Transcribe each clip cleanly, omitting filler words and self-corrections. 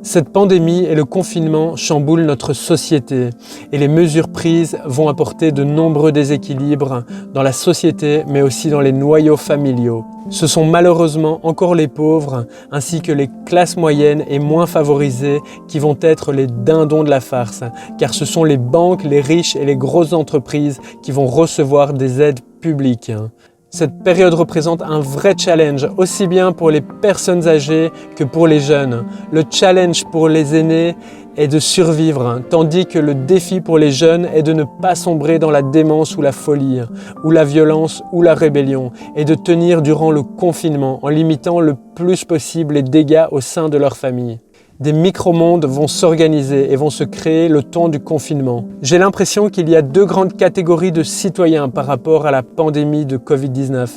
Cette pandémie et le confinement chamboulent notre société et les mesures prises vont apporter de nombreux déséquilibres dans la société mais aussi dans les noyaux familiaux. Ce sont malheureusement encore les pauvres ainsi que les classes moyennes et moins favorisées qui vont être les dindons de la farce car ce sont les banques, les riches et les grosses entreprises qui vont recevoir des aides publiques. Cette période représente un vrai challenge, aussi bien pour les personnes âgées que pour les jeunes. Le challenge pour les aînés est de survivre, tandis que le défi pour les jeunes est de ne pas sombrer dans la démence ou la folie, ou la violence ou la rébellion, et de tenir durant le confinement en limitant le plus possible les dégâts au sein de leur famille. Des micro-mondes vont s'organiser et vont se créer le temps du confinement. J'ai l'impression qu'il y a deux grandes catégories de citoyens par rapport à la pandémie de Covid-19.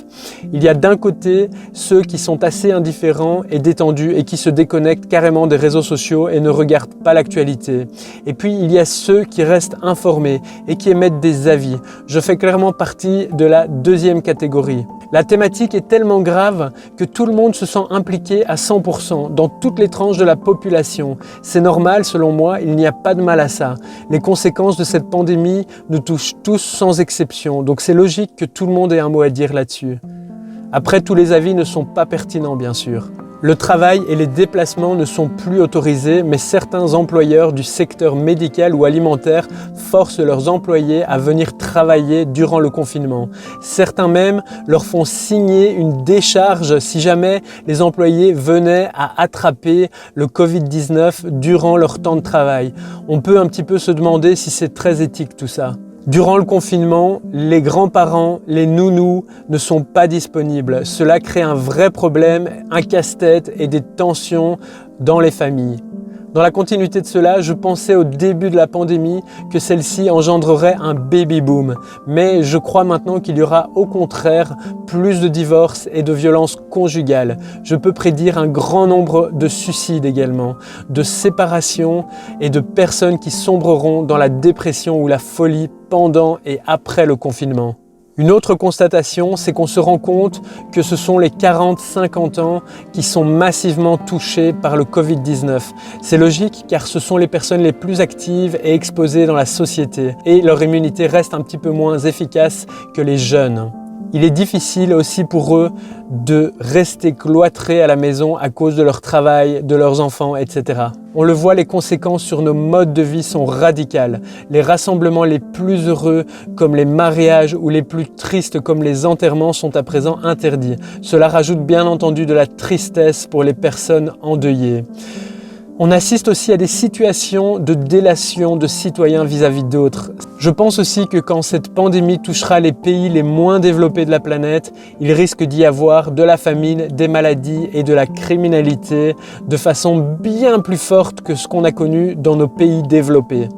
Il y a d'un côté ceux qui sont assez indifférents et détendus et qui se déconnectent carrément des réseaux sociaux et ne regardent pas l'actualité. Et puis il y a ceux qui restent informés et qui émettent des avis. Je fais clairement partie de la deuxième catégorie. La thématique est tellement grave que tout le monde se sent impliqué à 100% dans toutes les tranches de la population. C'est normal selon moi, il n'y a pas de mal à ça. Les conséquences de cette pandémie nous touchent tous sans exception, donc c'est logique que tout le monde ait un mot à dire là-dessus. Après, tous les avis ne sont pas pertinents bien sûr. Le travail et les déplacements ne sont plus autorisés, mais certains employeurs du secteur médical ou alimentaire forcent leurs employés à venir travailler durant le confinement. Certains même leur font signer une décharge si jamais les employés venaient à attraper le Covid-19 durant leur temps de travail. On peut un petit peu se demander si c'est très éthique tout ça. Durant le confinement, les grands-parents, les nounous ne sont pas disponibles. Cela crée un vrai problème, un casse-tête et des tensions dans les familles. Dans la continuité de cela, je pensais au début de la pandémie que celle-ci engendrerait un baby-boom. Mais je crois maintenant qu'il y aura au contraire plus de divorces et de violences conjugales. Je peux prédire un grand nombre de suicides également, de séparations et de personnes qui sombreront dans la dépression ou la folie pendant et après le confinement. Une autre constatation, c'est qu'on se rend compte que ce sont les 40-50 ans qui sont massivement touchés par le Covid-19. C'est logique car ce sont les personnes les plus actives et exposées dans la société et leur immunité reste un petit peu moins efficace que les jeunes. Il est difficile aussi pour eux de rester cloîtrés à la maison à cause de leur travail, de leurs enfants, etc. On le voit, les conséquences sur nos modes de vie sont radicales. Les rassemblements les plus heureux, comme les mariages, ou les plus tristes, comme les enterrements, sont à présent interdits. Cela rajoute bien entendu de la tristesse pour les personnes endeuillées. On assiste aussi à des situations de délation de citoyens vis-à-vis d'autres. Je pense aussi que quand cette pandémie touchera les pays les moins développés de la planète, il risque d'y avoir de la famine, des maladies et de la criminalité de façon bien plus forte que ce qu'on a connu dans nos pays développés.